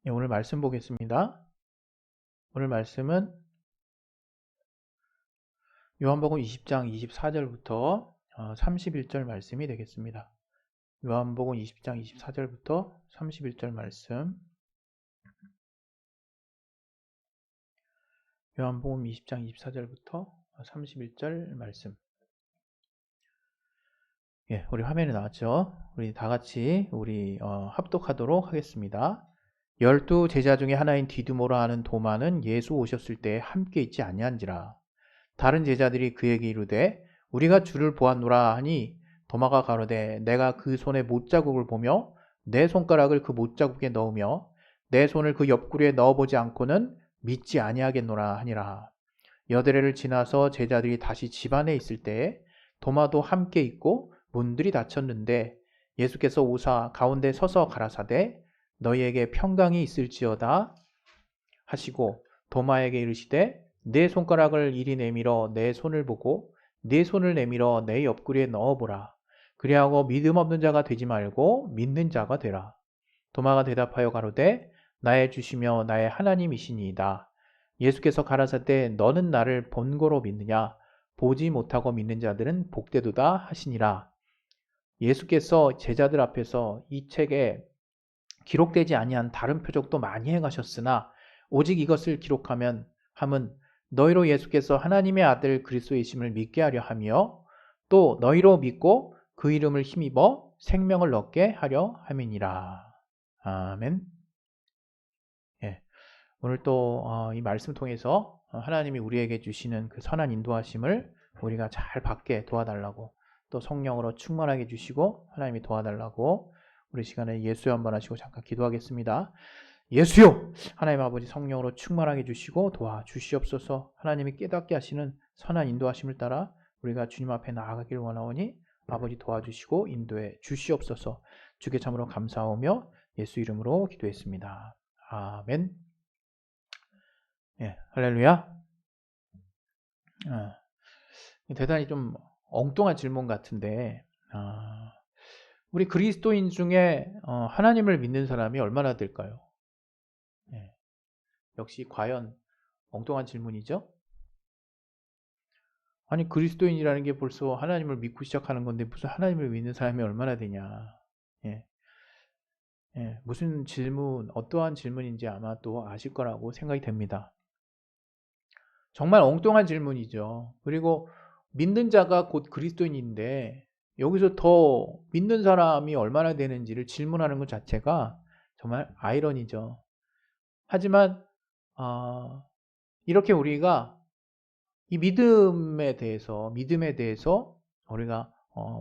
네, 오늘 말씀 보겠습니다. 오늘 말씀은 요한복음 20장 24절부터 31절 말씀이 되겠습니다. 요한복음 20장 24절부터 31절 말씀. 요한복음 20장 24절부터 31절 말씀. 예, 우리 화면에 나왔죠? 우리 다 같이 합독하도록 하겠습니다. 12 제자 중에 하나인 디두모라 하는 도마는 예수 오셨을 때 함께 있지 아니한지라. 다른 제자들이 그에게 이르되 우리가 주를 보았노라 하니 도마가 가로되 내가 그 손의 못자국을 보며 내 손가락을 그 못자국에 넣으며 내 손을 그 옆구리에 넣어보지 않고는 믿지 아니하겠노라 하니라. 여드레를 지나서 제자들이 다시 집 안에 있을 때에 도마도 함께 있고 문들이 닫혔는데 예수께서 오사 가운데 서서 가라사대 너희에게 평강이 있을지어다 하시고 도마에게 이르시되 내 손가락을 이리 내밀어 내 손을 보고 내 손을 내밀어 내 옆구리에 넣어보라. 그리하고 믿음 없는 자가 되지 말고 믿는 자가 되라. 도마가 대답하여 가로되 나의 주시며 나의 하나님이시니이다. 예수께서 가라사대 너는 나를 본고로 믿느냐? 보지 못하고 믿는 자들은 복되도다 하시니라. 예수께서 제자들 앞에서 이 책에 기록되지 아니한 다른 표적도 많이 행하셨으나 오직 이것을 기록하면 함은 너희로 예수께서 하나님의 아들 그리스도이심을 믿게 하려 하며 또 너희로 믿고 그 이름을 힘입어 생명을 얻게 하려 함이니라. 아멘. 예, 오늘 또 이 말씀 통해서 하나님이 우리에게 주시는 그 선한 인도하심을 우리가 잘 받게 도와달라고, 또 성령으로 충만하게 주시고 하나님이 도와달라고 우리 시간에 예수여 한번 하시고 잠깐 기도하겠습니다. 예수여, 하나님 아버지 성령으로 충만하게 주시고 도와주시옵소서. 하나님이 깨닫게 하시는 선한 인도하심을 따라 우리가 주님 앞에 나아가길 원하오니 아버지 도와주시고 인도해 주시옵소서. 주께 참으로 감사하며 예수 이름으로 기도했습니다. 아멘. 예, 할렐루야. 대단히 좀 엉뚱한 질문 같은데 우리 그리스도인 중에 하나님을 믿는 사람이 얼마나 될까요? 예, 역시 과연 엉뚱한 질문이죠? 아니 그리스도인이라는 게 벌써 하나님을 믿고 시작하는 건데 무슨 하나님을 믿는 사람이 얼마나 되냐. 예, 무슨 질문, 어떠한 질문인지 아마 또 아실 거라고 생각이 됩니다. 정말 엉뚱한 질문이죠. 그리고 믿는 자가 곧 그리스도인인데 여기서 더 믿는 사람이 얼마나 되는지를 질문하는 것 자체가 정말 아이러니죠. 하지만 이렇게 우리가 이 믿음에 대해서 우리가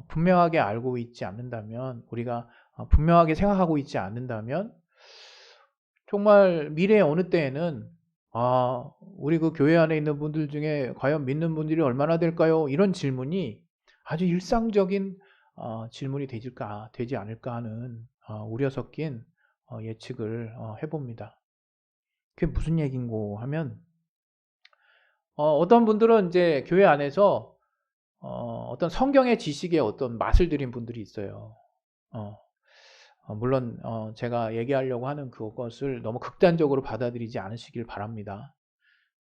분명하게 알고 있지 않는다면, 우리가 분명하게 생각하고 있지 않는다면 정말 미래의 어느 때에는 우리 그 교회 안에 있는 분들 중에 과연 믿는 분들이 얼마나 될까요? 이런 질문이 아주 일상적인 질문이 되지 않을까 하는 우려 섞인 예측을 해봅니다. 그게 무슨 얘기인고 하면 어떤 분들은 이제 교회 안에서 어떤 성경의 지식에 어떤 맛을 들인 분들이 있어요. 물론 제가 얘기하려고 하는 그것을 너무 극단적으로 받아들이지 않으시길 바랍니다.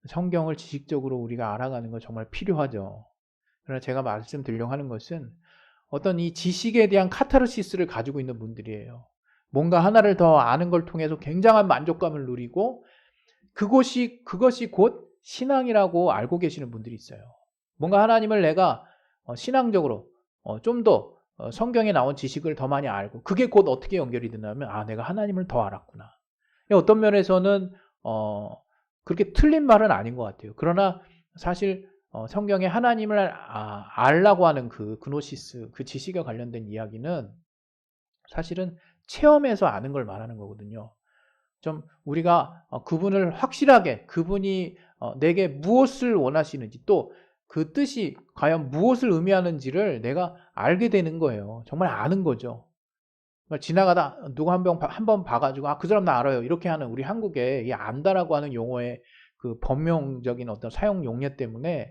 성경을 지식적으로 우리가 알아가는 건 정말 필요하죠. 그러나 제가 말씀드리려고 하는 것은 어떤 이 지식에 대한 카타르시스를 가지고 있는 분들이에요. 뭔가 하나를 더 아는 걸 통해서 굉장한 만족감을 누리고 그것이 곧 신앙이라고 알고 계시는 분들이 있어요. 뭔가 하나님을 내가 신앙적으로 좀 더 성경에 나온 지식을 더 많이 알고 그게 곧 어떻게 연결이 되냐면 내가 하나님을 더 알았구나. 어떤 면에서는 그렇게 틀린 말은 아닌 것 같아요. 그러나 사실 성경에 하나님을 알라고 하는 그 그노시스, 그 지식에 관련된 이야기는 사실은 체험에서 아는 걸 말하는 거거든요. 좀 우리가 그분을 확실하게, 그분이 내게 무엇을 원하시는지, 또 그 뜻이 과연 무엇을 의미하는지를 내가 알게 되는 거예요. 정말 아는 거죠. 지나가다 누구 한 번 봐가지고 그 사람 나 알아요 이렇게 하는, 우리 한국에 이 안다라고 하는 용어의 그 범용적인 어떤 사용 용례 때문에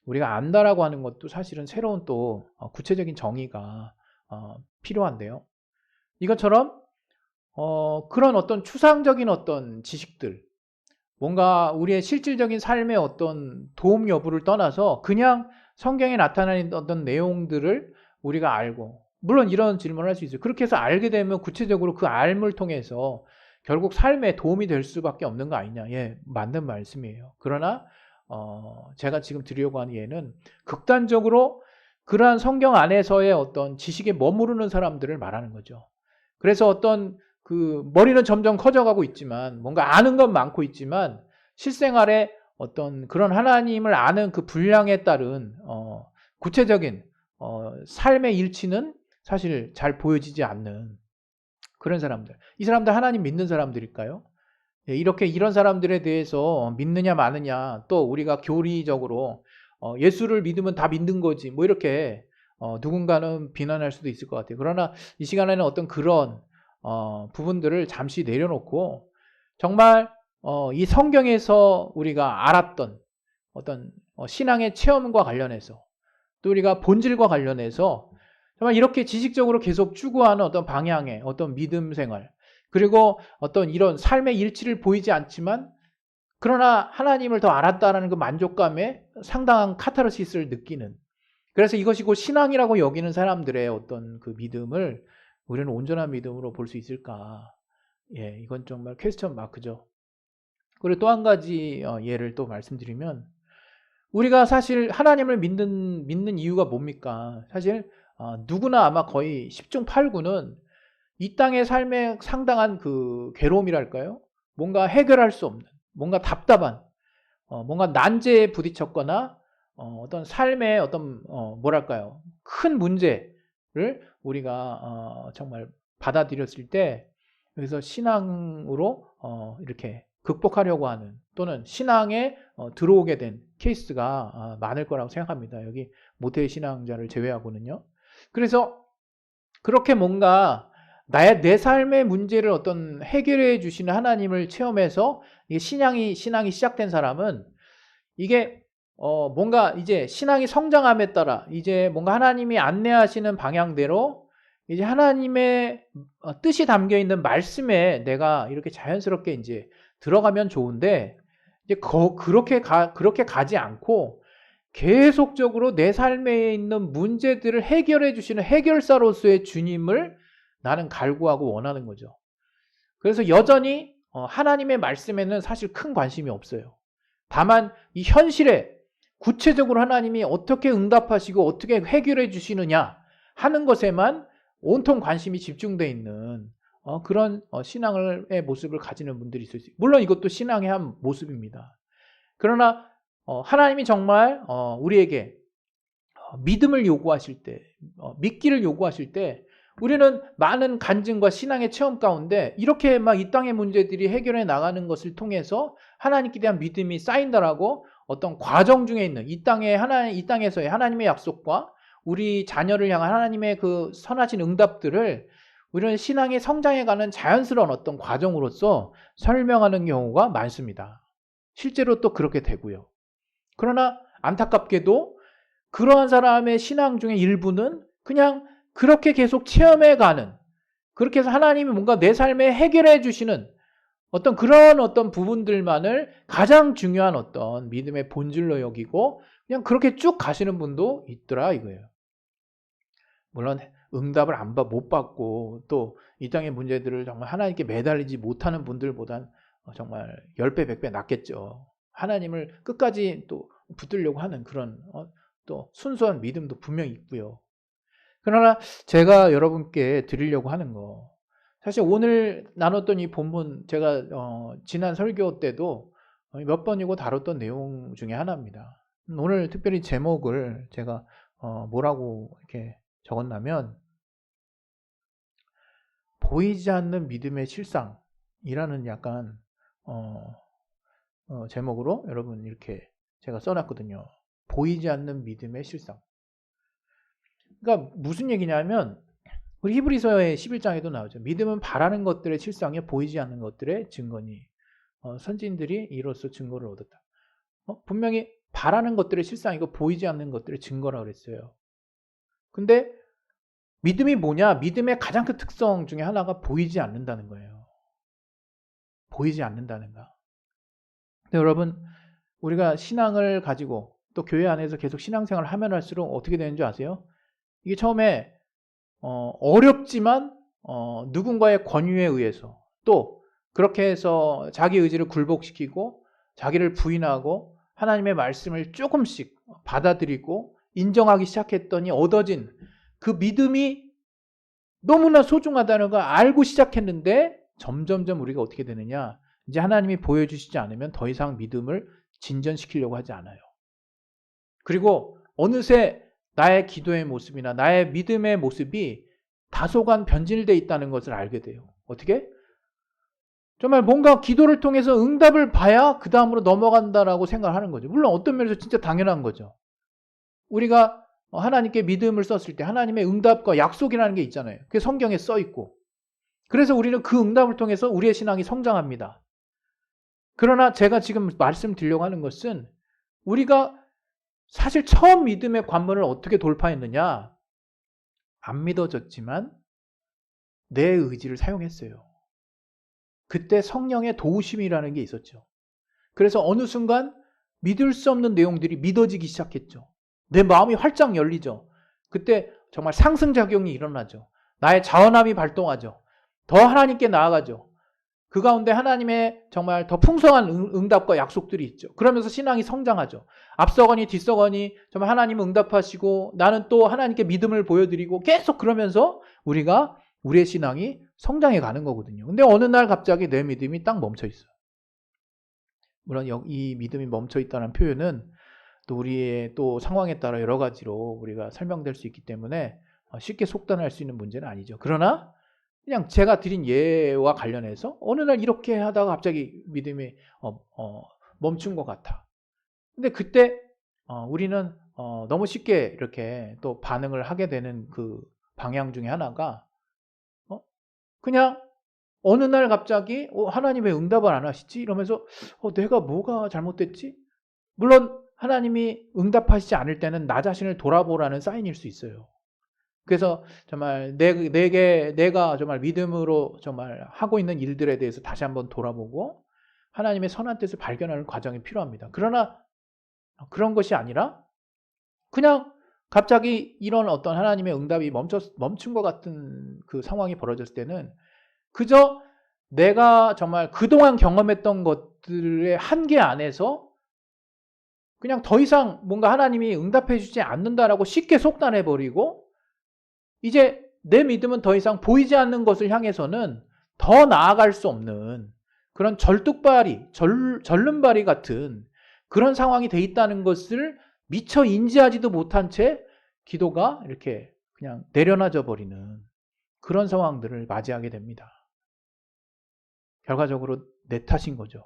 우리가 안다라고 하는 것도 사실은 새로운 또 구체적인 정의가 필요한데요. 이것처럼 그런 어떤 추상적인 어떤 지식들, 뭔가 우리의 실질적인 삶의 어떤 도움 여부를 떠나서 그냥 성경에 나타나는 어떤 내용들을 우리가 알고, 물론 이런 질문을 할 수 있어요. 그렇게 해서 알게 되면 구체적으로 그 알을 통해서 결국 삶에 도움이 될 수밖에 없는 거 아니냐. 예, 맞는 말씀이에요. 그러나 제가 지금 드리려고 하는 예는 극단적으로 그러한 성경 안에서의 어떤 지식에 머무르는 사람들을 말하는 거죠. 그래서 어떤 그 머리는 점점 커져가고 있지만, 뭔가 아는 건 많고 있지만 실생활에 어떤 그런 하나님을 아는 그 분량에 따른 구체적인 삶의 일치는 사실 잘 보여지지 않는 그런 사람들. 이 사람들 하나님 믿는 사람들일까요? 예, 이렇게 이런 사람들에 대해서 믿느냐 마느냐, 또 우리가 교리적으로 예수를 믿으면 다 믿는 거지, 뭐 이렇게 누군가는 비난할 수도 있을 것 같아요. 그러나 이 시간에는 어떤 그런 부분들을 잠시 내려놓고, 정말 이 성경에서 우리가 알았던 어떤 신앙의 체험과 관련해서, 또 우리가 본질과 관련해서 정말 이렇게 지식적으로 계속 추구하는 어떤 방향의 어떤 믿음 생활, 그리고 어떤 이런 삶의 일치를 보이지 않지만 그러나 하나님을 더 알았다라는 그 만족감에 상당한 카타르시스를 느끼는, 그래서 이것이 곧 신앙이라고 여기는 사람들의 어떤 그 믿음을 우리는 온전한 믿음으로 볼 수 있을까? 예, 이건 정말 퀘스천 마크죠. 그리고 또 한 가지 예를 또 말씀드리면, 우리가 사실 하나님을 믿는 이유가 뭡니까? 사실 누구나 아마 거의 10중 8구는 이 땅의 삶에 상당한 그 괴로움이랄까요? 뭔가 해결할 수 없는, 뭔가 답답한, 뭔가 난제에 부딪혔거나 어떤 삶의 어떤 뭐랄까요? 큰 문제를 우리가 정말 받아들였을 때, 여기서 신앙으로 이렇게 극복하려고 하는, 또는 신앙에 들어오게 된 케이스가 많을 거라고 생각합니다. 여기 모태 신앙자를 제외하고는요. 그래서 그렇게 뭔가 내 삶의 문제를 어떤 해결해 주시는 하나님을 체험해서 이게 신앙이 시작된 사람은, 이게 뭔가 이제 신앙이 성장함에 따라 이제 뭔가 하나님이 안내하시는 방향대로 이제 하나님의 뜻이 담겨 있는 말씀에 내가 이렇게 자연스럽게 이제 들어가면 좋은데, 이제 그렇게 가지 않고 계속적으로 내 삶에 있는 문제들을 해결해 주시는 해결사로서의 주님을 나는 갈구하고 원하는 거죠. 그래서 여전히 하나님의 말씀에는 사실 큰 관심이 없어요. 다만 이 현실에 구체적으로 하나님이 어떻게 응답하시고 어떻게 해결해 주시느냐 하는 것에만 온통 관심이 집중되어 있는 그런 신앙의 모습을 가지는 분들이 있을 수 있어요. 물론 이것도 신앙의 한 모습입니다. 그러나 하나님이 정말 우리에게 믿음을 요구하실 때, 믿기를 요구하실 때, 우리는 많은 간증과 신앙의 체험 가운데 이렇게 막 이 땅의 문제들이 해결해 나가는 것을 통해서 하나님께 대한 믿음이 쌓인다라고 어떤 과정 중에 있는 이 땅에서의 하나님의 약속과 우리 자녀를 향한 하나님의 그 선하신 응답들을 우리는 신앙의 성장해가는 자연스러운 어떤 과정으로서 설명하는 경우가 많습니다. 실제로 또 그렇게 되고요. 그러나 안타깝게도 그러한 사람의 신앙 중에 일부는 그냥 그렇게 계속 체험해가는, 그렇게 해서 하나님이 뭔가 내 삶에 해결해 주시는 어떤 그런 어떤 부분들만을 가장 중요한 어떤 믿음의 본질로 여기고 그냥 그렇게 쭉 가시는 분도 있더라 이거예요. 물론 응답을 못 받고 또 이 땅의 문제들을 정말 하나님께 매달리지 못하는 분들보단 정말 10배, 100배 낫겠죠. 하나님을 끝까지 또 붙들려고 하는 그런 또 순수한 믿음도 분명히 있고요. 그러나 제가 여러분께 드리려고 하는 거, 사실 오늘 나눴던 이 본문, 제가 지난 설교 때도 몇 번이고 다뤘던 내용 중에 하나입니다. 오늘 특별히 제목을 제가 뭐라고 이렇게 적었냐면, 보이지 않는 믿음의 실상이라는 약간 제목으로 여러분 이렇게 제가 써놨거든요. 보이지 않는 믿음의 실상. 그러니까 무슨 얘기냐면, 우리 히브리서의 11장에도 나오죠. 믿음은 바라는 것들의 실상에 보이지 않는 것들의 증거니 선진들이 이로써 증거를 얻었다. 분명히 바라는 것들의 실상이고 보이지 않는 것들의 증거라고 그랬어요. 근데 믿음이 뭐냐? 믿음의 가장 큰 특성 중에 하나가 보이지 않는다는 거예요. 보이지 않는다는가. 근데 여러분, 우리가 신앙을 가지고 또 교회 안에서 계속 신앙생활을 하면 할수록 어떻게 되는 줄 아세요? 이게 처음에 어렵지만 누군가의 권유에 의해서 또 그렇게 해서 자기 의지를 굴복시키고 자기를 부인하고 하나님의 말씀을 조금씩 받아들이고 인정하기 시작했더니 얻어진 그 믿음이 너무나 소중하다는 걸 알고 시작했는데 점점점 우리가 어떻게 되느냐, 이제 하나님이 보여주시지 않으면 더 이상 믿음을 진전시키려고 하지 않아요. 그리고 어느새 나의 기도의 모습이나 나의 믿음의 모습이 다소간 변질되어 있다는 것을 알게 돼요. 어떻게? 정말 뭔가 기도를 통해서 응답을 봐야 그 다음으로 넘어간다라고 생각하는 거죠. 물론 어떤 면에서 진짜 당연한 거죠. 우리가 하나님께 믿음을 썼을 때 하나님의 응답과 약속이라는 게 있잖아요. 그게 성경에 써 있고. 그래서 우리는 그 응답을 통해서 우리의 신앙이 성장합니다. 그러나 제가 지금 말씀드리려고 하는 것은 우리가 사실 처음 믿음의 관문을 어떻게 돌파했느냐? 안 믿어졌지만 내 의지를 사용했어요. 그때 성령의 도우심이라는 게 있었죠. 그래서 어느 순간 믿을 수 없는 내용들이 믿어지기 시작했죠. 내 마음이 활짝 열리죠. 그때 정말 상승작용이 일어나죠. 나의 자원함이 발동하죠. 더 하나님께 나아가죠. 그 가운데 하나님의 정말 더 풍성한 응답과 약속들이 있죠. 그러면서 신앙이 성장하죠. 앞서거니 뒤서거니 정말 하나님은 응답하시고 나는 또 하나님께 믿음을 보여드리고 계속 그러면서 우리가 우리의 신앙이 성장해 가는 거거든요. 근데 어느 날 갑자기 내 믿음이 딱 멈춰 있어요. 물론 이 믿음이 멈춰 있다는 표현은 또 우리의 또 상황에 따라 여러 가지로 우리가 설명될 수 있기 때문에 쉽게 속단할 수 있는 문제는 아니죠. 그러나 그냥 제가 드린 예와 관련해서 어느 날 이렇게 하다가 갑자기 믿음이 멈춘 것 같아. 근데 그때 우리는 너무 쉽게 이렇게 또 반응을 하게 되는 그 방향 중에 하나가 그냥 어느 날 갑자기 하나님 왜 응답을 안 하시지? 이러면서 내가 뭐가 잘못됐지? 물론 하나님이 응답하시지 않을 때는 나 자신을 돌아보라는 사인일 수 있어요. 그래서 정말 내가 정말 믿음으로 정말 하고 있는 일들에 대해서 다시 한번 돌아보고 하나님의 선한 뜻을 발견하는 과정이 필요합니다. 그러나 그런 것이 아니라 그냥 갑자기 이런 어떤 하나님의 응답이 멈춘 것 같은 그 상황이 벌어졌을 때는 그저 내가 정말 그동안 경험했던 것들의 한계 안에서 그냥 더 이상 뭔가 하나님이 응답해 주지 않는다라고 쉽게 속단해버리고 이제 내 믿음은 더 이상 보이지 않는 것을 향해서는 더 나아갈 수 없는 그런 절름발이 같은 그런 상황이 돼 있다는 것을 미처 인지하지도 못한 채 기도가 이렇게 그냥 내려놔져 버리는 그런 상황들을 맞이하게 됩니다. 결과적으로 내 탓인 거죠.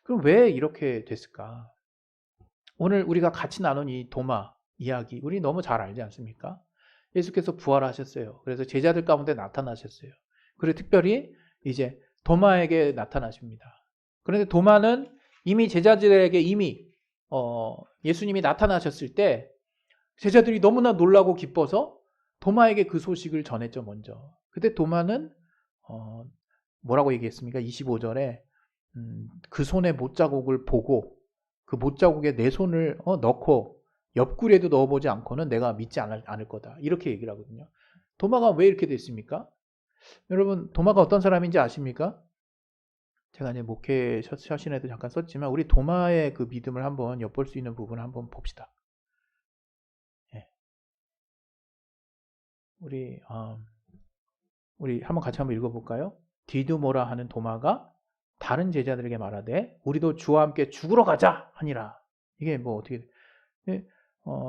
그럼 왜 이렇게 됐을까? 오늘 우리가 같이 나눈 이 도마 이야기 우리 너무 잘 알지 않습니까? 예수께서 부활하셨어요. 그래서 제자들 가운데 나타나셨어요. 그리고 특별히 이제 도마에게 나타나십니다. 그런데 도마는 이미 제자들에게 이미 예수님이 나타나셨을 때 제자들이 너무나 놀라고 기뻐서 도마에게 그 소식을 전했죠. 먼저. 그때 도마는 뭐라고 얘기했습니까? 25절에 그 손의 못자국을 보고 그 못자국에 내 손을 넣고 옆구리에도 넣어보지 않고는 내가 믿지 않을 거다. 이렇게 얘기를 하거든요. 도마가 왜 이렇게 됐습니까? 여러분 도마가 어떤 사람인지 아십니까? 제가 이제 목회 서신에도 잠깐 썼지만 우리 도마의 그 믿음을 한번 엿볼 수 있는 부분을 한번 봅시다. 예. 우리 한번 같이 한번 읽어볼까요? 디두모라 하는 도마가 다른 제자들에게 말하되 우리도 주와 함께 죽으러 가자 하니라. 이게 뭐 어떻게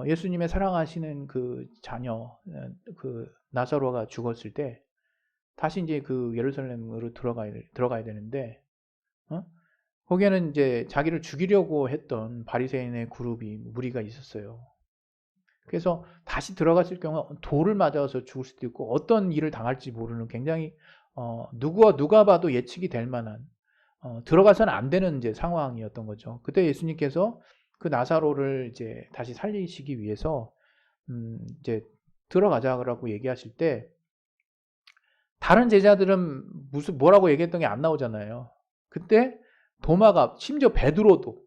예수님의 사랑하시는 그 자녀 그 나사로가 죽었을 때 다시 이제 그 예루살렘으로 들어가야 되는데 거기에는 이제 자기를 죽이려고 했던 바리새인의 무리가 있었어요. 그래서 다시 들어갔을 경우 돌을 맞아서 죽을 수도 있고 어떤 일을 당할지 모르는 굉장히 누가 봐도 예측이 될 만한 들어가서는 안 되는 이제 상황이었던 거죠. 그때 예수님께서 그 나사로를 이제 다시 살리시기 위해서 이제 들어가자라고 얘기하실 때 다른 제자들은 뭐라고 얘기했던 게 안 나오잖아요. 그때 도마가, 심지어 베드로도,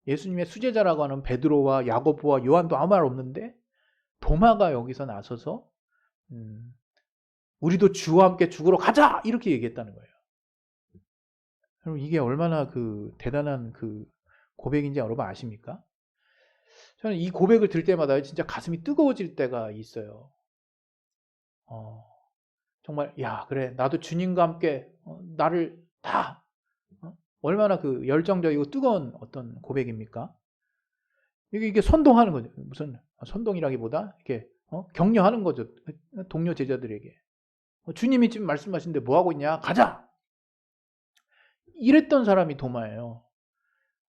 예수님의 수제자라고 하는 베드로와 야고보와 요한도 아무 말 없는데 도마가 여기서 나서서 우리도 주와 함께 죽으러 가자! 이렇게 얘기했다는 거예요. 여러분, 이게 얼마나 그 대단한 그 고백인지 여러분 아십니까? 저는 이 고백을 들을 때마다 진짜 가슴이 뜨거워질 때가 있어요. 정말, 야, 그래, 나도 주님과 함께 나를 다, 얼마나 그 열정적이고 뜨거운 어떤 고백입니까? 이게 선동하는 거죠. 무슨 선동이라기보다 이렇게 격려하는 거죠. 동료 제자들에게. 주님이 지금 말씀하시는데 뭐 하고 있냐? 가자! 이랬던 사람이 도마예요.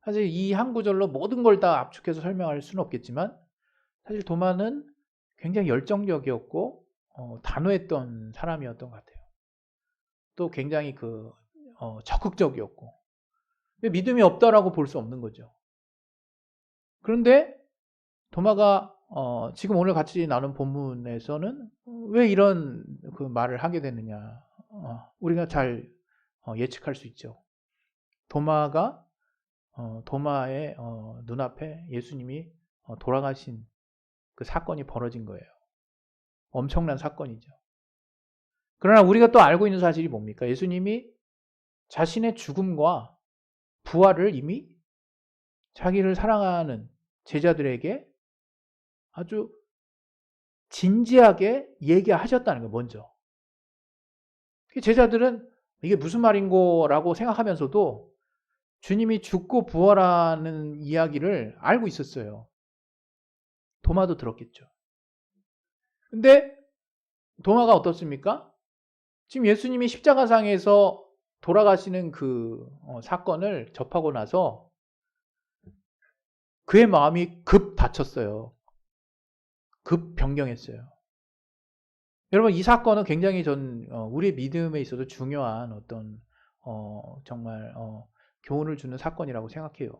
사실 이 한 구절로 모든 걸 다 압축해서 설명할 수는 없겠지만 사실 도마는 굉장히 열정적이었고 단호했던 사람이었던 것 같아요. 또 굉장히 적극적이었고 믿음이 없다라고 볼 수 없는 거죠. 그런데 도마가 지금 오늘 같이 나눈 본문에서는 왜 이런 그 말을 하게 되느냐, 우리가 잘 예측할 수 있죠. 도마의 눈앞에 예수님이 돌아가신 그 사건이 벌어진 거예요. 엄청난 사건이죠. 그러나 우리가 또 알고 있는 사실이 뭡니까? 예수님이 자신의 죽음과 부활을 이미 자기를 사랑하는 제자들에게 아주 진지하게 얘기하셨다는 거예요, 먼저. 제자들은 이게 무슨 말인고라고 생각하면서도 주님이 죽고 부활하는 이야기를 알고 있었어요. 도마도 들었겠죠. 근데 도마가 어떻습니까? 지금 예수님이 십자가상에서 돌아가시는 그 사건을 접하고 나서 그의 마음이 급 다쳤어요. 급 변경했어요. 여러분, 이 사건은 굉장히 우리의 믿음에 있어서 중요한 어떤 정말 교훈을 주는 사건이라고 생각해요.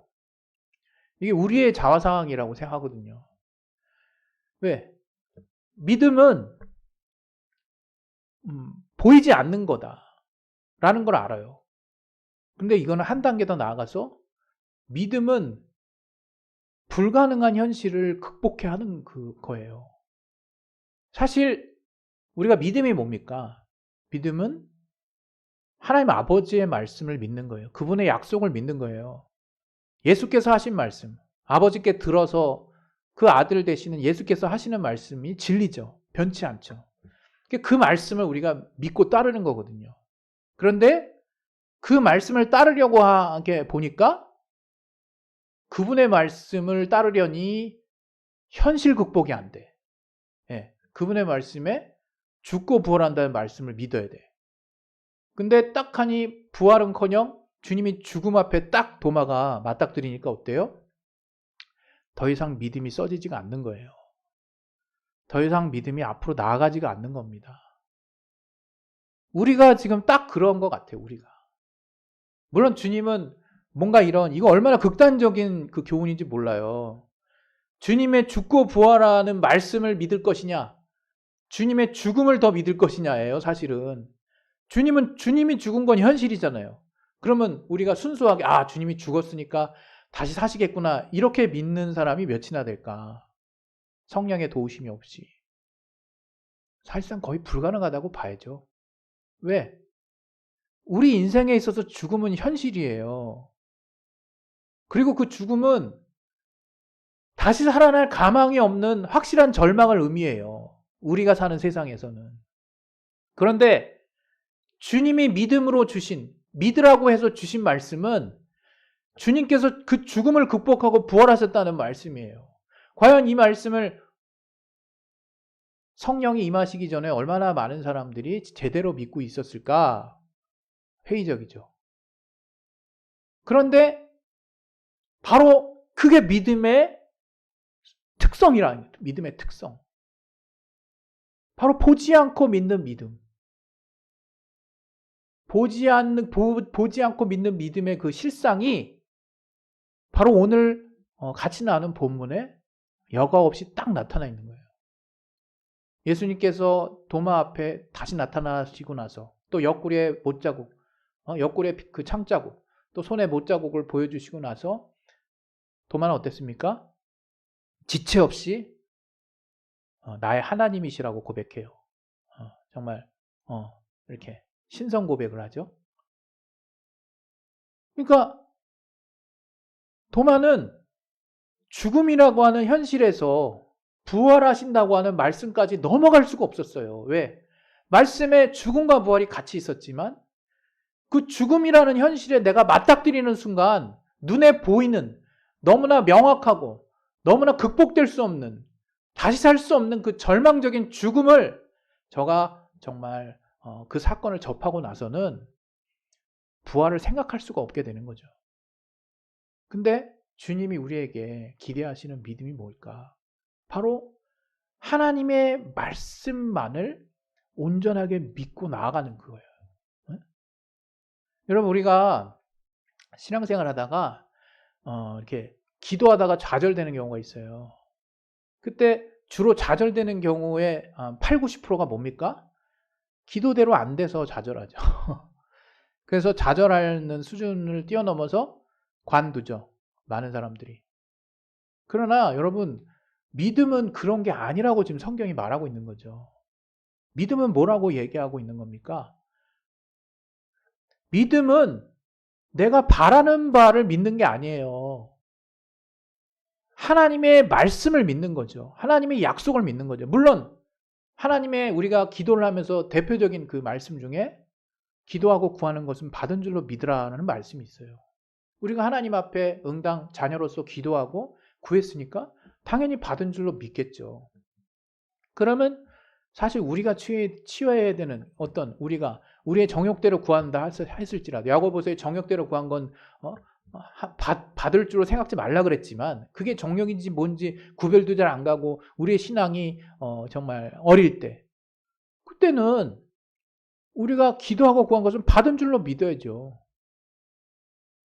이게 우리의 자화상이라고 생각하거든요. 왜? 믿음은 보이지 않는 거다라는 걸 알아요. 근데 이거는 한 단계 더 나아가서 믿음은 불가능한 현실을 극복해야 하는 거예요. 사실 우리가 믿음이 뭡니까? 믿음은 하나님 아버지의 말씀을 믿는 거예요. 그분의 약속을 믿는 거예요. 예수께서 하신 말씀, 아버지께 들어서 그 아들 되시는 예수께서 하시는 말씀이 진리죠. 변치 않죠. 그 말씀을 우리가 믿고 따르는 거거든요. 그런데 그 말씀을 따르려고 하게 보니까 그분의 말씀을 따르려니 현실 극복이 안 돼. 예, 그분의 말씀에 죽고 부활한다는 말씀을 믿어야 돼. 근데 딱 하니 부활은커녕 주님이 죽음 앞에 딱 도마가 맞닥뜨리니까 어때요? 더 이상 믿음이 써지지가 않는 거예요. 더 이상 믿음이 앞으로 나아가지가 않는 겁니다. 우리가 지금 딱 그런 것 같아요, 우리가. 물론 주님은 뭔가 이거 얼마나 극단적인 그 교훈인지 몰라요. 주님의 죽고 부활하는 말씀을 믿을 것이냐, 주님의 죽음을 더 믿을 것이냐예요, 사실은. 주님이 죽은 건 현실이잖아요. 그러면 우리가 순수하게, 주님이 죽었으니까 다시 사시겠구나, 이렇게 믿는 사람이 몇이나 될까? 성령의 도우심이 없이. 사실상 거의 불가능하다고 봐야죠. 왜? 우리 인생에 있어서 죽음은 현실이에요. 그리고 그 죽음은 다시 살아날 가망이 없는 확실한 절망을 의미해요. 우리가 사는 세상에서는. 그런데 주님이 믿으라고 해서 주신 말씀은 주님께서 그 죽음을 극복하고 부활하셨다는 말씀이에요. 과연 이 말씀을 성령이 임하시기 전에 얼마나 많은 사람들이 제대로 믿고 있었을까? 회의적이죠. 그런데 바로 그게 믿음의 특성이라는 거예요. 믿음의 특성. 바로 보지 않고 믿는 믿음. 보지 않고 믿는 믿음의 그 실상이 바로 오늘 같이 나눈 본문에 여과 없이 딱 나타나 있는 거예요. 예수님께서 도마 앞에 다시 나타나시고 나서 또 옆구리에 못자국, 옆구리에 그 창자국, 또 손에 못자국을 보여주시고 나서 도마는 어땠습니까? 지체 없이 나의 하나님이시라고 고백해요. 정말 이렇게 신성 고백을 하죠. 그러니까 도마는 죽음이라고 하는 현실에서 부활하신다고 하는 말씀까지 넘어갈 수가 없었어요. 왜? 말씀에 죽음과 부활이 같이 있었지만 그 죽음이라는 현실에 내가 맞닥뜨리는 순간 눈에 보이는 너무나 명확하고 너무나 극복될 수 없는 다시 살 수 없는 그 절망적인 죽음을 저가 정말 그 사건을 접하고 나서는 부활을 생각할 수가 없게 되는 거죠. 근데 주님이 우리에게 기대하시는 믿음이 뭘까? 바로 하나님의 말씀만을 온전하게 믿고 나아가는 거예요. 응? 여러분 우리가 신앙생활 하다가 이렇게 기도하다가 좌절되는 경우가 있어요. 그때 주로 좌절되는 경우에 8, 90%가 뭡니까? 기도대로 안 돼서 좌절하죠. 그래서 좌절하는 수준을 뛰어넘어서 관두죠. 많은 사람들이. 그러나 여러분 믿음은 그런 게 아니라고 지금 성경이 말하고 있는 거죠. 믿음은 뭐라고 얘기하고 있는 겁니까? 믿음은 내가 바라는 바를 믿는 게 아니에요. 하나님의 말씀을 믿는 거죠. 하나님의 약속을 믿는 거죠. 물론 하나님의 우리가 기도를 하면서 대표적인 그 말씀 중에 기도하고 구하는 것은 받은 줄로 믿으라는 말씀이 있어요. 우리가 하나님 앞에 응당 자녀로서 기도하고 구했으니까 당연히 받은 줄로 믿겠죠. 그러면 사실 우리가 취해야 되는 어떤 우리의 정욕대로 구한다 했을지라도 야고보서의 정욕대로 구한 건 받을 줄로 생각지 말라 그랬지만 그게 정욕인지 뭔지 구별도 잘 안 가고 우리의 신앙이 정말 어릴 때 그때는 우리가 기도하고 구한 것은 받은 줄로 믿어야죠.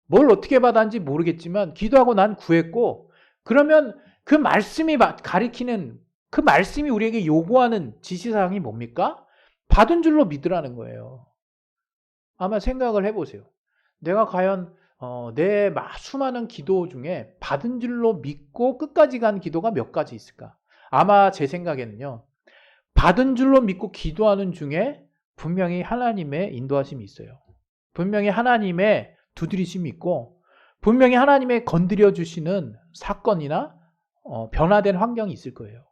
뭘 어떻게 받았는지 모르겠지만 기도하고 난 구했고 그러면 그 말씀이 가리키는 그 말씀이 우리에게 요구하는 지시사항이 뭡니까? 받은 줄로 믿으라는 거예요. 아마 생각을 해보세요. 내가 과연 내 수많은 기도 중에 받은 줄로 믿고 끝까지 간 기도가 몇 가지 있을까? 아마 제 생각에는요. 받은 줄로 믿고 기도하는 중에 분명히 하나님의 인도하심이 있어요. 분명히 하나님의 두드리심이 있고 분명히 하나님의 건드려 주시는 사건이나 변화된 환경이 있을 거예요.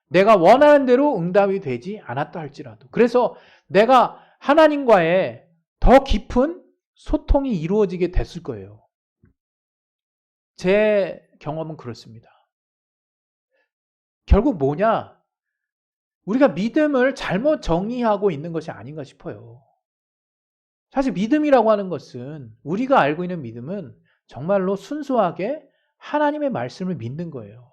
내가 원하는 대로 응답이 되지 않았다 할지라도. 그래서 내가 하나님과의 더 깊은 소통이 이루어지게 됐을 거예요. 제 경험은 그렇습니다. 결국 뭐냐? 우리가 믿음을 잘못 정의하고 있는 것이 아닌가 싶어요. 사실 믿음이라고 하는 것은 우리가 알고 있는 믿음은 정말로 순수하게 하나님의 말씀을 믿는 거예요.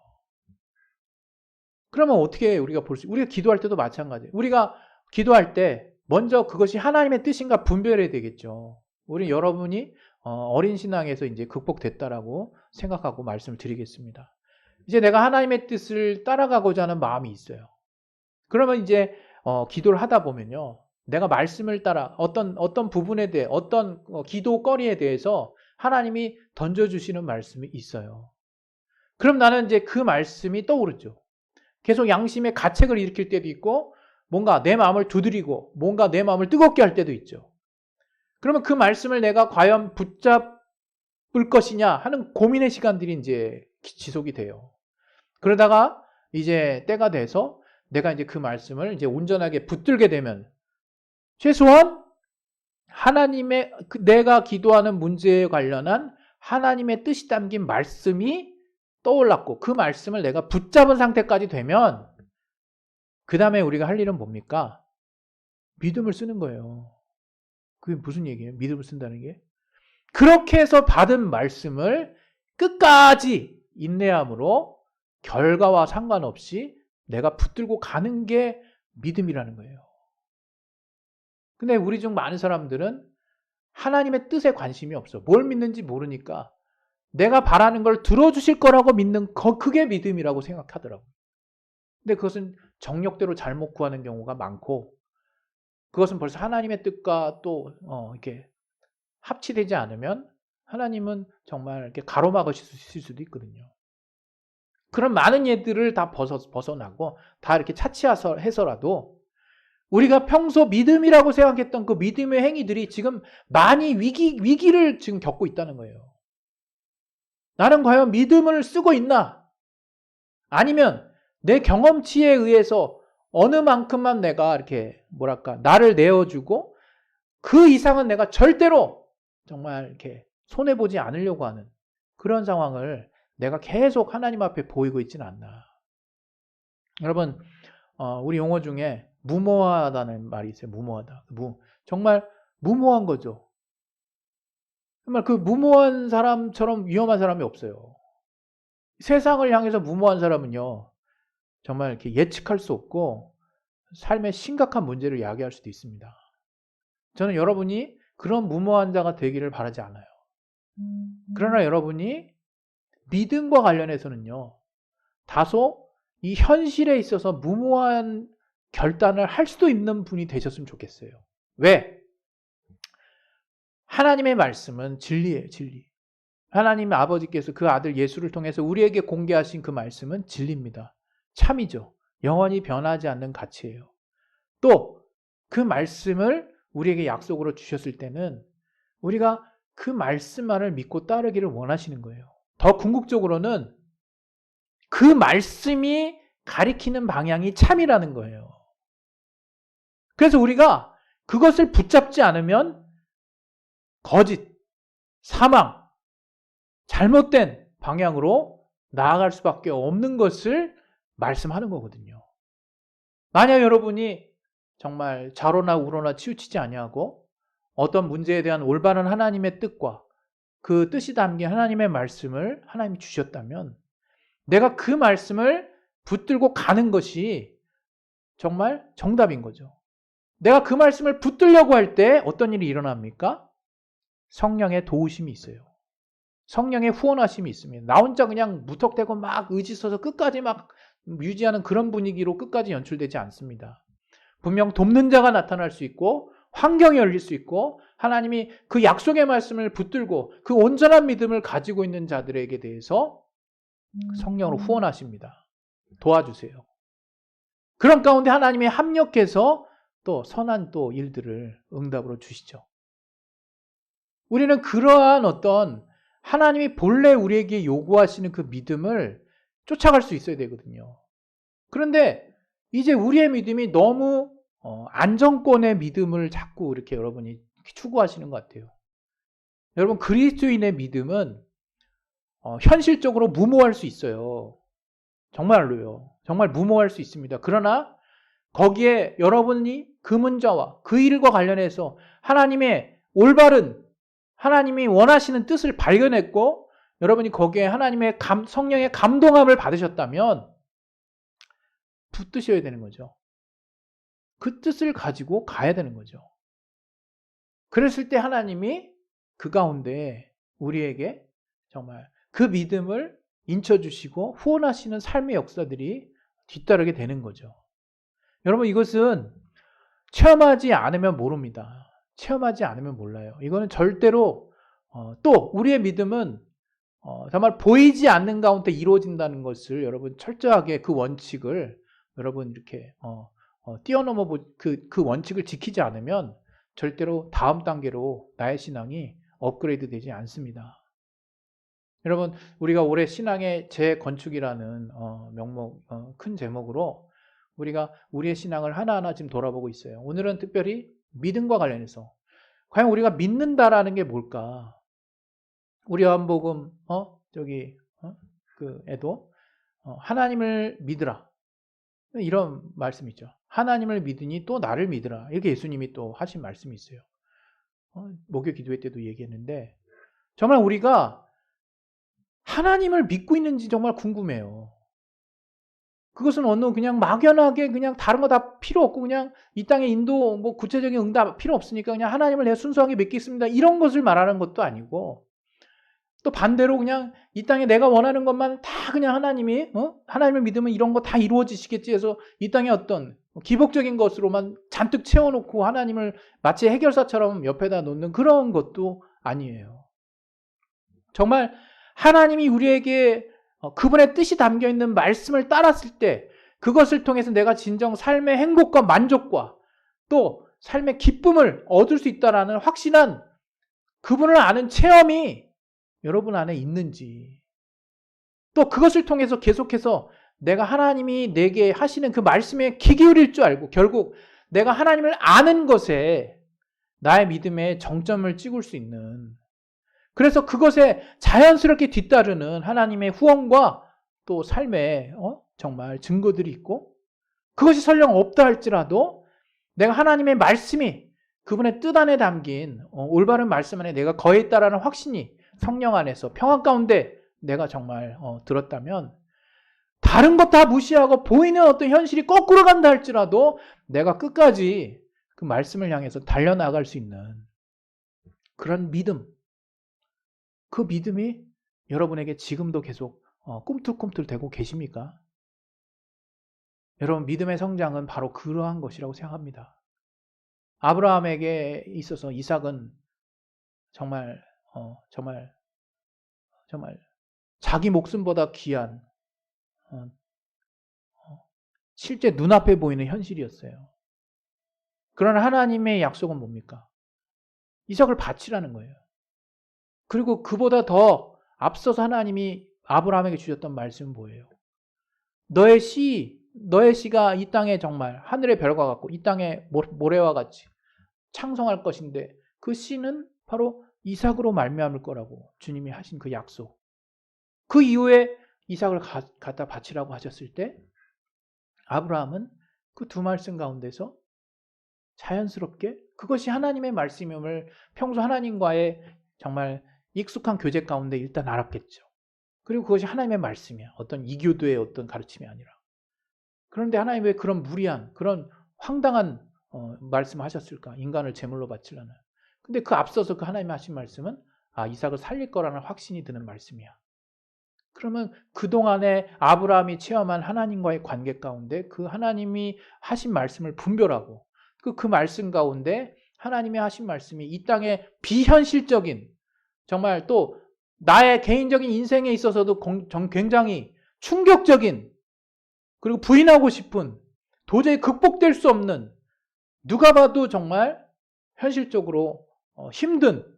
그러면 어떻게 우리가 우리가 기도할 때도 마찬가지예요. 우리가 기도할 때 먼저 그것이 하나님의 뜻인가 분별해야 되겠죠. 우리 여러분이 어린 신앙에서 이제 극복됐다라고 생각하고 말씀을 드리겠습니다. 이제 내가 하나님의 뜻을 따라가고자 하는 마음이 있어요. 그러면 이제 기도를 하다 보면요. 내가 말씀을 따라 어떤 부분에 대해 어떤 기도거리에 대해서 하나님이 던져주시는 말씀이 있어요. 그럼 나는 이제 그 말씀이 떠오르죠. 계속 양심의 가책을 일으킬 때도 있고 뭔가 내 마음을 두드리고 뭔가 내 마음을 뜨겁게 할 때도 있죠. 그러면 그 말씀을 내가 과연 붙잡을 것이냐 하는 고민의 시간들이 이제 지속이 돼요. 그러다가 이제 때가 돼서 내가 이제 그 말씀을 이제 온전하게 붙들게 되면 최소한 하나님의 내가 기도하는 문제에 관련한 하나님의 뜻이 담긴 말씀이 떠올랐고 그 말씀을 내가 붙잡은 상태까지 되면 그 다음에 우리가 할 일은 뭡니까? 믿음을 쓰는 거예요. 그게 무슨 얘기예요? 믿음을 쓴다는 게? 그렇게 해서 받은 말씀을 끝까지 인내함으로 결과와 상관없이 내가 붙들고 가는 게 믿음이라는 거예요. 근데 우리 중 많은 사람들은 하나님의 뜻에 관심이 없어. 뭘 믿는지 모르니까 내가 바라는 걸 들어주실 거라고 믿는 그게 믿음이라고 생각하더라고요. 근데 그것은 정욕대로 잘못 구하는 경우가 많고 그것은 벌써 하나님의 뜻과 또 이렇게 합치되지 않으면 하나님은 정말 이렇게 가로막으실 수도 있거든요. 그런 많은 예들을 다 벗어나고 다 이렇게 차치해서라도 우리가 평소 믿음이라고 생각했던 그 믿음의 행위들이 지금 많이 위기를 지금 겪고 있다는 거예요. 나는 과연 믿음을 쓰고 있나? 아니면 내 경험치에 의해서 어느 만큼만 내가 이렇게 나를 내어주고 그 이상은 내가 절대로 정말 이렇게 손해보지 않으려고 하는 그런 상황을 내가 계속 하나님 앞에 보이고 있지는 않나. 여러분, 우리 용어 중에 무모하다는 말이 있어요. 무모하다. 정말 무모한 거죠. 정말 그 무모한 사람처럼 위험한 사람이 없어요. 세상을 향해서 무모한 사람은요, 정말 이렇게 예측할 수 없고 삶의 심각한 문제를 야기할 수도 있습니다. 저는 여러분이 그런 무모한 자가 되기를 바라지 않아요. 그러나 여러분이 믿음과 관련해서는요, 다소 이 현실에 있어서 무모한 결단을 할 수도 있는 분이 되셨으면 좋겠어요. 왜? 하나님의 말씀은 진리예요, 진리. 하나님 아버지께서 그 아들 예수를 통해서 우리에게 공개하신 그 말씀은 진리입니다. 참이죠. 영원히 변하지 않는 가치예요. 또 그 말씀을 우리에게 약속으로 주셨을 때는 우리가 그 말씀만을 믿고 따르기를 원하시는 거예요. 더 궁극적으로는 그 말씀이 가리키는 방향이 참이라는 거예요. 그래서 우리가 그것을 붙잡지 않으면 거짓, 사망, 잘못된 방향으로 나아갈 수밖에 없는 것을 말씀하는 거거든요. 만약 여러분이 정말 좌로나 우로나 치우치지 아니하고 어떤 문제에 대한 올바른 하나님의 뜻과 그 뜻이 담긴 하나님의 말씀을 하나님이 주셨다면 내가 그 말씀을 붙들고 가는 것이 정말 정답인 거죠. 내가 그 말씀을 붙들려고 할 때 어떤 일이 일어납니까? 성령의 도우심이 있어요. 성령의 후원하심이 있습니다. 나 혼자 그냥 무턱대고 막 의지 써서 끝까지 막 유지하는 그런 분위기로 끝까지 연출되지 않습니다. 분명 돕는 자가 나타날 수 있고 환경이 열릴 수 있고 하나님이 그 약속의 말씀을 붙들고 그 온전한 믿음을 가지고 있는 자들에게 대해서 성령으로 후원하십니다. 도와주세요. 그런 가운데 하나님이 합력해서 또 선한 또 일들을 응답으로 주시죠. 우리는 그러한 어떤 하나님이 본래 우리에게 요구하시는 그 믿음을 쫓아갈 수 있어야 되거든요. 그런데 이제 우리의 믿음이 너무 안정권의 믿음을 자꾸 이렇게 여러분이 추구하시는 것 같아요. 여러분, 그리스도인의 믿음은 현실적으로 무모할 수 있어요. 정말로요. 정말 무모할 수 있습니다. 그러나 거기에 여러분이 그 문자와 그 일과 관련해서 하나님의 올바른 하나님이 원하시는 뜻을 발견했고 여러분이 거기에 하나님의 성령의 감동함을 받으셨다면 붙드셔야 되는 거죠. 그 뜻을 가지고 가야 되는 거죠. 그랬을 때 하나님이 그 가운데 우리에게 정말 그 믿음을 인쳐주시고 후원하시는 삶의 역사들이 뒤따르게 되는 거죠. 여러분, 이것은 체험하지 않으면 모릅니다. 체험하지 않으면 몰라요. 이거는 절대로 또 우리의 믿음은 정말 보이지 않는 가운데 이루어진다는 것을 여러분 철저하게 그 원칙을 여러분 이렇게 뛰어넘어 그 원칙을 지키지 않으면 절대로 다음 단계로 나의 신앙이 업그레이드 되지 않습니다. 여러분, 우리가 올해 신앙의 재건축이라는 큰 제목으로 우리가 우리의 신앙을 하나하나 지금 돌아보고 있어요. 오늘은 특별히 믿음과 관련해서 과연 우리가 믿는다라는 게 뭘까? 우리 요한복음 에도 하나님을 믿으라 이런 말씀이 있죠. 하나님을 믿으니 또 나를 믿으라 이렇게 예수님이 또 하신 말씀이 있어요. 목요 기도회 때도 얘기했는데 정말 우리가 하나님을 믿고 있는지 정말 궁금해요. 그것은 어느 그냥 막연하게 그냥 다른 거 다 필요 없고 그냥 이 땅의 인도 뭐 구체적인 응답 필요 없으니까 그냥 하나님을 내가 순수하게 믿겠습니다. 이런 것을 말하는 것도 아니고 또 반대로 그냥 이 땅에 내가 원하는 것만 다 그냥 하나님이 하나님을 믿으면 이런 거 다 이루어지시겠지 해서 이 땅에 어떤 기복적인 것으로만 잔뜩 채워놓고 하나님을 마치 해결사처럼 옆에다 놓는 그런 것도 아니에요. 정말 하나님이 우리에게 그분의 뜻이 담겨있는 말씀을 따랐을 때 그것을 통해서 내가 진정 삶의 행복과 만족과 또 삶의 기쁨을 얻을 수 있다는 확신한 그분을 아는 체험이 여러분 안에 있는지, 또 그것을 통해서 계속해서 내가 하나님이 내게 하시는 그 말씀에 귀 기울일 줄 알고 결국 내가 하나님을 아는 것에 나의 믿음의 정점을 찍을 수 있는, 그래서 그것에 자연스럽게 뒤따르는 하나님의 후원과 또 삶의 정말 증거들이 있고, 그것이 설령 없다 할지라도 내가 하나님의 말씀이 그분의 뜻 안에 담긴 올바른 말씀 안에 내가 거했다라는 확신이 성령 안에서 평안 가운데 내가 정말 들었다면 다른 것 다 무시하고 보이는 어떤 현실이 거꾸로 간다 할지라도 내가 끝까지 그 말씀을 향해서 달려나갈 수 있는 그런 믿음, 그 믿음이 여러분에게 지금도 계속 꿈틀꿈틀 되고 계십니까? 여러분, 믿음의 성장은 바로 그러한 것이라고 생각합니다. 아브라함에게 있어서 이삭은 정말 자기 목숨보다 귀한 실제 눈앞에 보이는 현실이었어요. 그러나 하나님의 약속은 뭡니까? 이삭을 바치라는 거예요. 그리고 그보다 더 앞서서 하나님이 아브라함에게 주셨던 말씀은 뭐예요? 너의 씨가 이 땅에 정말 하늘의 별과 같고 이 땅에 모래와 같이 창성할 것인데 그 씨는 바로 이삭으로 말미암을 거라고 주님이 하신 그 약속. 그 이후에 이삭을 갖다 바치라고 하셨을 때 아브라함은 그 두 말씀 가운데서 자연스럽게 그것이 하나님의 말씀임을 평소 하나님과의 정말 익숙한 교제 가운데 일단 알았겠죠. 그리고 그것이 하나님의 말씀이야. 어떤 이교도의 어떤 가르침이 아니라. 그런데 하나님 왜 그런 무리한, 그런 황당한 말씀을 하셨을까? 인간을 제물로 바치려는. 근데 그 앞서서 그 하나님이 하신 말씀은 이삭을 살릴 거라는 확신이 드는 말씀이야. 그러면 그동안에 아브라함이 체험한 하나님과의 관계 가운데 그 하나님이 하신 말씀을 분별하고 그 말씀 가운데 하나님이 하신 말씀이 이 땅에 비현실적인, 정말 또 나의 개인적인 인생에 있어서도 굉장히 충격적인, 그리고 부인하고 싶은, 도저히 극복될 수 없는, 누가 봐도 정말 현실적으로 힘든,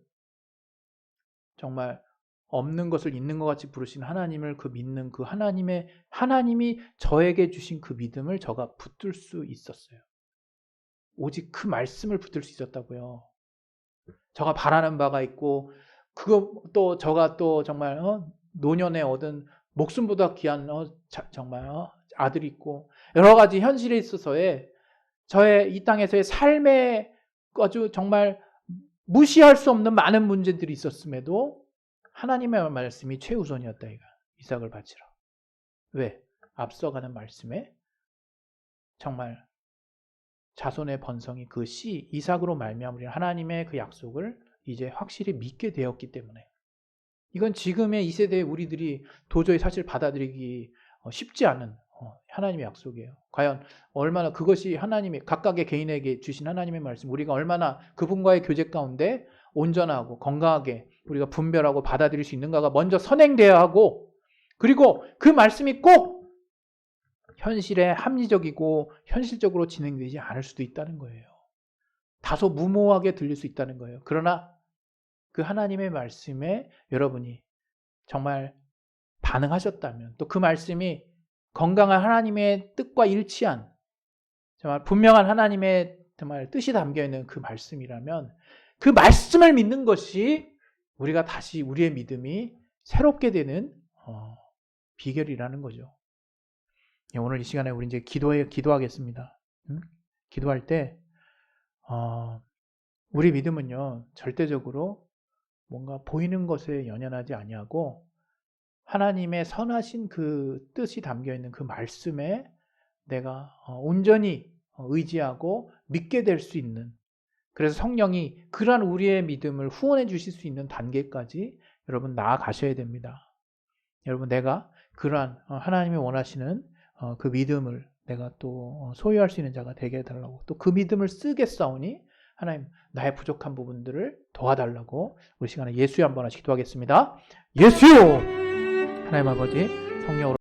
정말 없는 것을 있는 것 같이 부르신 하나님을 믿는 그 하나님이 저에게 주신 그 믿음을 저가 붙들 수 있었어요. 오직 그 말씀을 붙들 수 있었다고요. 저가 바라는 바가 있고 저가 또 정말 노년에 얻은 목숨보다 귀한 정말 아들이 있고 여러 가지 현실에 있어서의 저의 이 땅에서의 삶에 아주 정말 무시할 수 없는 많은 문제들이 있었음에도 하나님의 말씀이 최우선이었다 이가. 이삭을 바치라. 왜? 앞서가는 말씀에 정말 자손의 번성이 그 씨 이삭으로 말미암으리라 하나님의 그 약속을 이제 확실히 믿게 되었기 때문에, 이건 지금의 이 세대의 우리들이 도저히 사실 받아들이기 쉽지 않은 하나님의 약속이에요. 과연 얼마나 그것이 하나님이 각각의 개인에게 주신 하나님의 말씀, 우리가 얼마나 그분과의 교제 가운데 온전하고 건강하게 우리가 분별하고 받아들일 수 있는가가 먼저 선행되어야 하고, 그리고 그 말씀이 꼭 현실에 합리적이고 현실적으로 진행되지 않을 수도 있다는 거예요. 다소 무모하게 들릴 수 있다는 거예요. 그러나 그 하나님의 말씀에 여러분이 정말 반응하셨다면, 또 그 말씀이 건강한 하나님의 뜻과 일치한 정말 분명한 하나님의 정말 뜻이 담겨있는 그 말씀이라면 그 말씀을 믿는 것이 우리가 다시 우리의 믿음이 새롭게 되는 비결이라는 거죠. 오늘 이 시간에 우리 이제 기도하겠습니다. 기도할 때 우리 믿음은요 절대적으로 뭔가 보이는 것에 연연하지 아니하고 하나님의 선하신 그 뜻이 담겨있는 그 말씀에 내가 온전히 의지하고 믿게 될 수 있는, 그래서 성령이 그러한 우리의 믿음을 후원해 주실 수 있는 단계까지 여러분 나아가셔야 됩니다. 여러분, 내가 그러한 하나님이 원하시는 그 믿음을 내가 또 소유할 수 있는 자가 되게 해달라고, 또 그 믿음을 쓰겠사오니 하나님 나의 부족한 부분들을 도와달라고 우리 시간에 예수여 한번 기도하겠습니다. 예수여! 하나님 아버지 성령으로